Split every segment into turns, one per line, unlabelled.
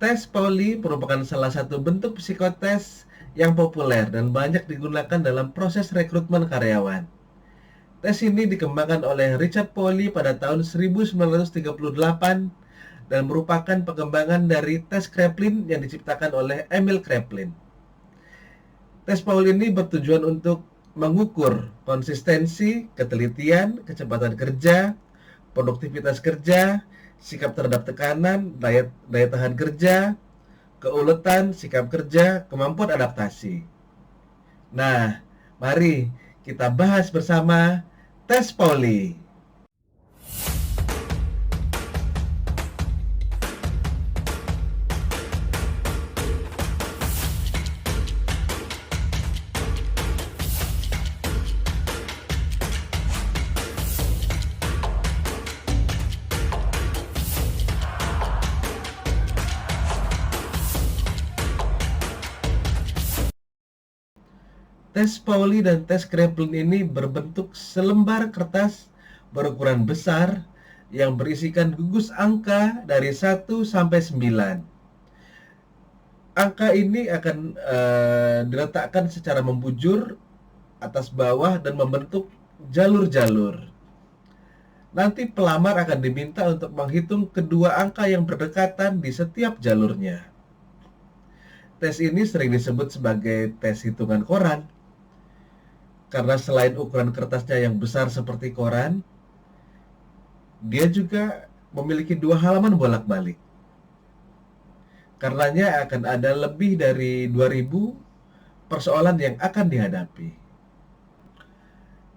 Tes Pauli merupakan salah satu bentuk psikotes yang populer dan banyak digunakan dalam proses rekrutmen karyawan. Tes ini dikembangkan oleh Richard Pauli pada tahun 1938 dan merupakan pengembangan dari tes Kraepelin yang diciptakan oleh Emil Kraepelin. Tes Pauli ini bertujuan untuk mengukur konsistensi, ketelitian, kecepatan kerja, produktivitas kerja, sikap terhadap tekanan, daya tahan kerja, keuletan, sikap kerja, kemampuan adaptasi. Nah, mari kita bahas bersama tes Pauli. Tes Pauli dan tes Kraepelin ini berbentuk selembar kertas berukuran besar yang berisikan gugus angka dari 1 sampai 9. Angka ini akan diletakkan secara membujur atas bawah dan membentuk jalur-jalur. Nanti pelamar akan diminta untuk menghitung kedua angka yang berdekatan di setiap jalurnya. Tes ini sering disebut sebagai tes hitungan koran. Karena selain ukuran kertasnya yang besar seperti koran, dia juga memiliki 2 halaman bolak-balik. Karenanya akan ada lebih dari 2000 persoalan yang akan dihadapi.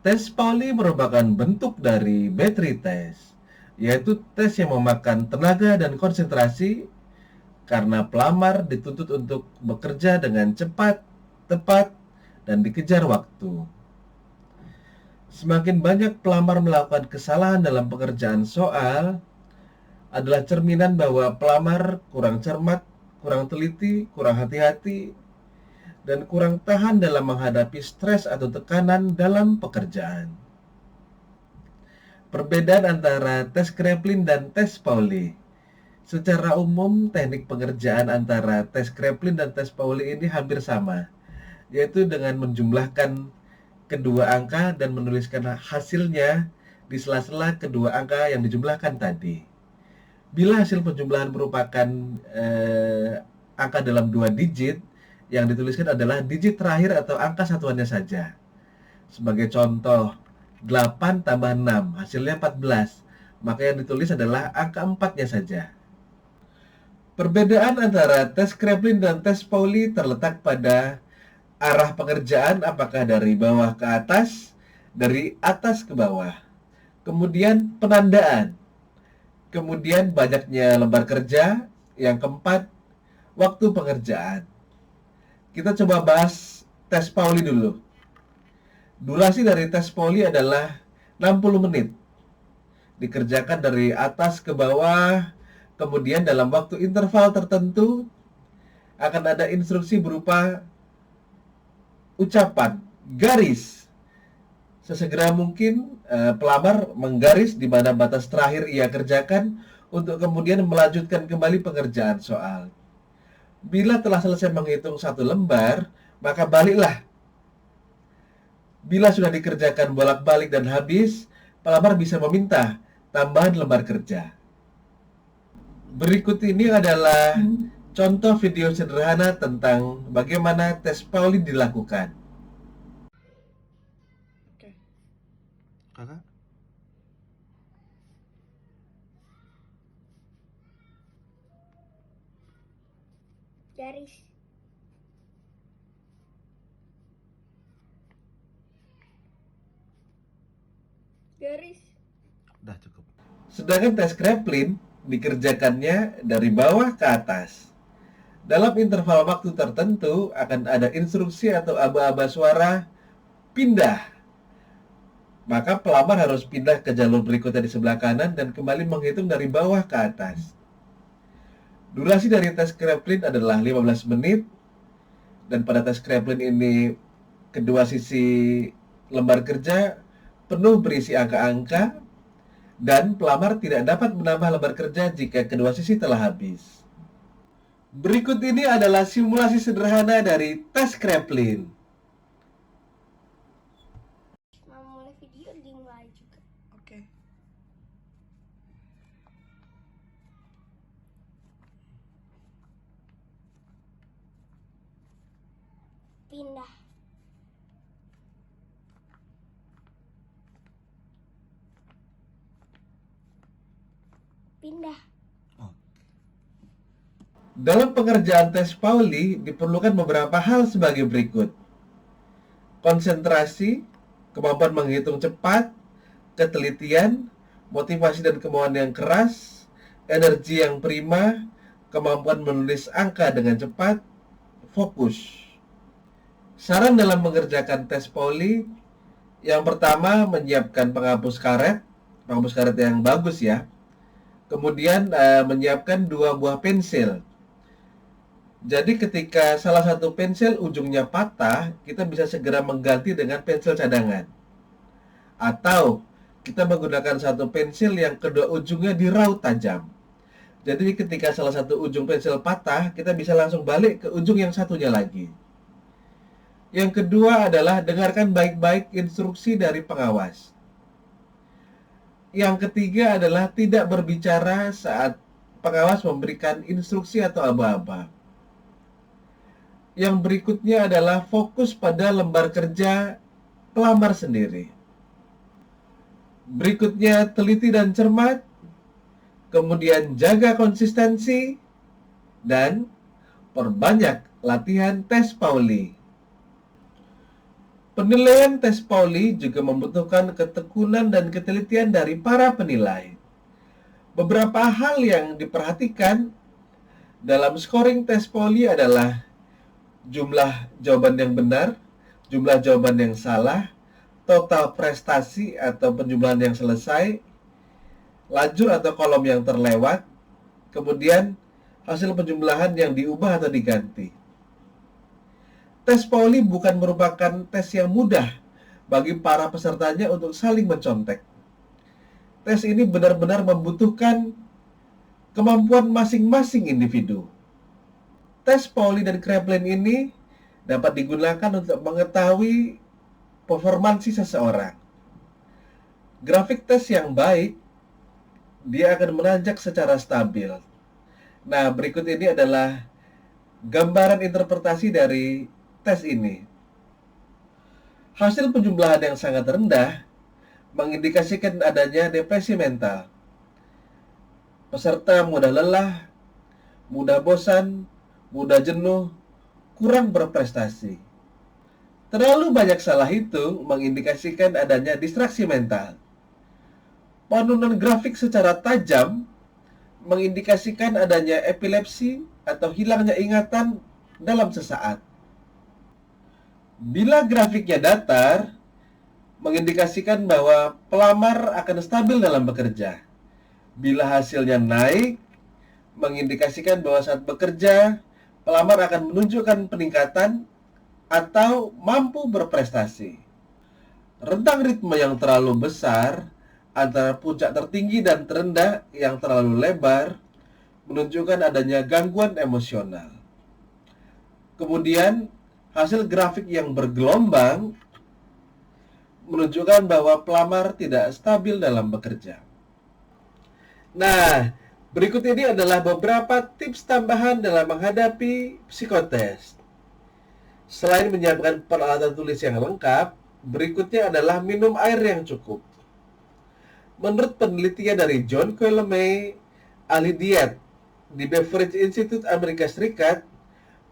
Tes Pauli merupakan bentuk dari battery test, yaitu tes yang memakan tenaga dan konsentrasi karena pelamar dituntut untuk bekerja dengan cepat, tepat, dan dikejar waktu. Semakin banyak pelamar melakukan kesalahan dalam pekerjaan soal adalah cerminan bahwa pelamar kurang cermat, kurang teliti, kurang hati-hati, dan kurang tahan dalam menghadapi stres atau tekanan dalam pekerjaan. Perbedaan antara tes Kraepelin dan tes Pauli. Secara umum, teknik pengerjaan antara tes Kraepelin dan tes Pauli ini hampir sama, yaitu dengan menjumlahkan kedua angka dan menuliskan hasilnya di sela-sela kedua angka yang dijumlahkan tadi. Bila hasil penjumlahan merupakan angka dalam 2 digit, yang dituliskan adalah digit terakhir atau angka satuannya saja. Sebagai contoh, 8 tambah 6, hasilnya 14. Maka yang ditulis adalah angka 4-nya saja. Perbedaan antara tes Kraepelin dan tes Pauli terletak pada arah pengerjaan, apakah dari bawah ke atas, dari atas ke bawah. Kemudian penandaan. Kemudian banyaknya lembar kerja. Yang keempat, waktu pengerjaan. Kita coba bahas tes Pauli dulu. Durasi dari tes Pauli adalah 60 menit. Dikerjakan dari atas ke bawah, kemudian dalam waktu interval tertentu akan ada instruksi berupa ucapan, garis. Sesegera mungkin pelamar menggaris di mana batas terakhir ia kerjakan untuk kemudian melanjutkan kembali pengerjaan soal. Bila telah selesai menghitung 1 lembar, maka baliklah. Bila sudah dikerjakan bolak-balik dan habis, pelamar bisa meminta tambahan lembar kerja. Berikut ini adalah contoh video sederhana tentang bagaimana tes Pauli dilakukan.
Oke.
Kakak?
Garis. Garis.
Udah cukup. Sedangkan tes Kraepelin dikerjakannya dari bawah ke atas. Dalam interval waktu tertentu akan ada instruksi atau aba-aba suara pindah. Maka pelamar harus pindah ke jalur berikutnya di sebelah kanan dan kembali menghitung dari bawah ke atas. Durasi dari tes Kraepelin adalah 15 menit. Dan pada tes Kraepelin ini kedua sisi lembar kerja penuh berisi angka-angka dan pelamar tidak dapat menambah lembar kerja jika kedua sisi telah habis. Berikut ini adalah simulasi sederhana dari tes Kraepelin.
Mau mulai video dimulai juga.
Oke.
Pindah. Pindah.
Dalam pengerjaan tes Pauli diperlukan beberapa hal sebagai berikut. Konsentrasi, kemampuan menghitung cepat, ketelitian, motivasi dan kemauan yang keras, energi yang prima, kemampuan menulis angka dengan cepat, fokus. Saran dalam mengerjakan tes Pauli, yang pertama menyiapkan penghapus karet yang bagus ya. Kemudian menyiapkan 2 buah pensil. Jadi ketika salah satu pensil ujungnya patah, kita bisa segera mengganti dengan pensil cadangan. Atau kita menggunakan satu pensil yang kedua ujungnya diraut tajam. Jadi ketika salah satu ujung pensil patah, kita bisa langsung balik ke ujung yang satunya lagi. Yang kedua adalah dengarkan baik-baik instruksi dari pengawas. Yang ketiga adalah tidak berbicara saat pengawas memberikan instruksi atau aba-aba. Yang berikutnya adalah fokus pada lembar kerja pelamar sendiri. Berikutnya teliti dan cermat, kemudian jaga konsistensi, dan perbanyak latihan tes Pauli. Penilaian tes Pauli juga membutuhkan ketekunan dan ketelitian dari para penilai. Beberapa hal yang diperhatikan dalam scoring tes Pauli adalah jumlah jawaban yang benar, jumlah jawaban yang salah, total prestasi atau penjumlahan yang selesai, lajur atau kolom yang terlewat, kemudian hasil penjumlahan yang diubah atau diganti. Tes Pauli bukan merupakan tes yang mudah bagi para pesertanya untuk saling mencontek. Tes ini benar-benar membutuhkan kemampuan masing-masing individu. Tes Pauli dan Kraepelin ini dapat digunakan untuk mengetahui performansi seseorang. Grafik tes yang baik, dia akan menanjak secara stabil. Nah, berikut ini adalah gambaran interpretasi dari tes ini. Hasil penjumlahan yang sangat rendah mengindikasikan adanya depresi mental. Peserta mudah lelah, mudah bosan, mudah jenuh, kurang berprestasi. Terlalu banyak salah hitung mengindikasikan adanya distraksi mental. Penurunan grafik secara tajam mengindikasikan adanya epilepsi atau hilangnya ingatan dalam sesaat. Bila grafiknya datar, mengindikasikan bahwa pelamar akan stabil dalam bekerja. Bila hasilnya naik, mengindikasikan bahwa saat bekerja, pelamar akan menunjukkan peningkatan atau mampu berprestasi. Rentang ritme yang terlalu besar antara puncak tertinggi dan terendah yang terlalu lebar menunjukkan adanya gangguan emosional. Kemudian, hasil grafik yang bergelombang menunjukkan bahwa pelamar tidak stabil dalam bekerja. Nah, berikut ini adalah beberapa tips tambahan dalam menghadapi psikotes. Selain menyiapkan peralatan tulis yang lengkap, berikutnya adalah minum air yang cukup. Menurut penelitian dari John Quillemay, ahli diet di Beveridge Institute Amerika Serikat,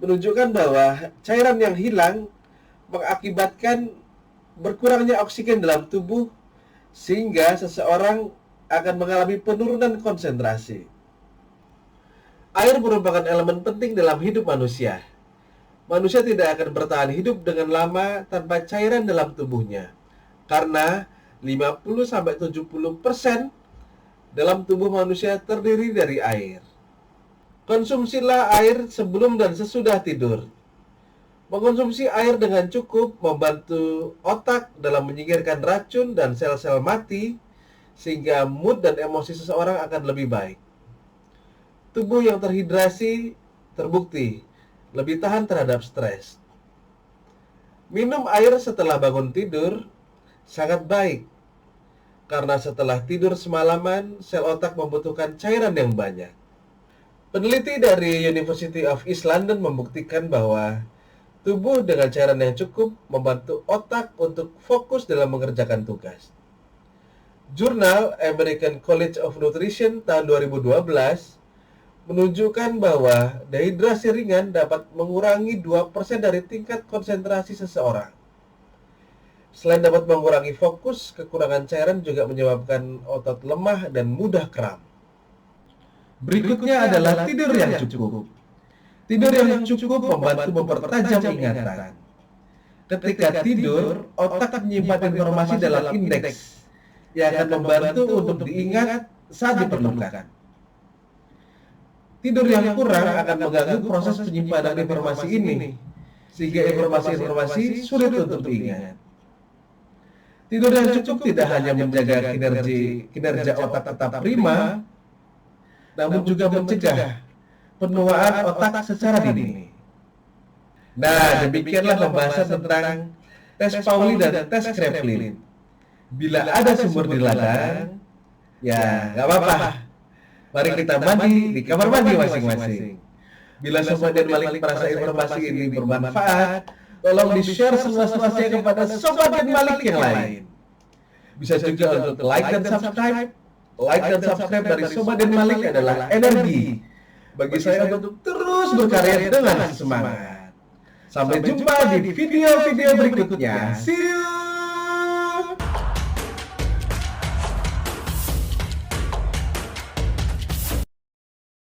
menunjukkan bahwa cairan yang hilang mengakibatkan berkurangnya oksigen dalam tubuh sehingga seseorang akan mengalami penurunan konsentrasi. Air merupakan elemen penting dalam hidup manusia. Manusia tidak akan bertahan hidup dengan lama tanpa cairan dalam tubuhnya, karena 50-70% dalam tubuh manusia terdiri dari air. Konsumsilah air sebelum dan sesudah tidur. Mengonsumsi air dengan cukup membantu otak dalam menyingkirkan racun dan sel-sel mati, sehingga mood dan emosi seseorang akan lebih baik. Tubuh yang terhidrasi terbukti lebih tahan terhadap stres. Minum air setelah bangun tidur sangat baik, karena setelah tidur semalaman, sel otak membutuhkan cairan yang banyak. Peneliti dari University of East London membuktikan bahwa tubuh dengan cairan yang cukup membantu otak untuk fokus dalam mengerjakan tugas. Jurnal American College of Nutrition tahun 2012 menunjukkan bahwa dehidrasi ringan dapat mengurangi 2% dari tingkat konsentrasi seseorang. Selain dapat mengurangi fokus, kekurangan cairan juga menyebabkan otot lemah dan mudah kram. Berikutnya adalah tidur yang cukup. Tidur yang cukup membantu mempertajam ingatan. Ketika tidur, otak menyimpan informasi dalam indeks yang akan membantu untuk diingat saat diperlukan. Tidur yang kurang akan mengganggu proses penyimpanan informasi ini, sehingga informasi-informasi sulit untuk diingat. Tidur yang cukup tidak hanya menjaga kinerja otak tetap prima, namun juga mencegah penuaan otak secara dini. Nah, demikianlah pembahasan tentang tes Pauli dan tes Kraepelin. Bila ada sumur di ladang, ya nggak apa-apa. Mari kita mandi di kamar mandi masing-masing. Bila Sobat dan Malik merasa informasi ini bermanfaat, tolong di-share seluas-luasnya kepada Sobat dan Malik yang lain. Bisa juga untuk like dan subscribe. Like dan subscribe dari Sobat dan Malik adalah energi bagi saya untuk terus berkarya dengan semangat. Sampai jumpa di video-video berikutnya. See you!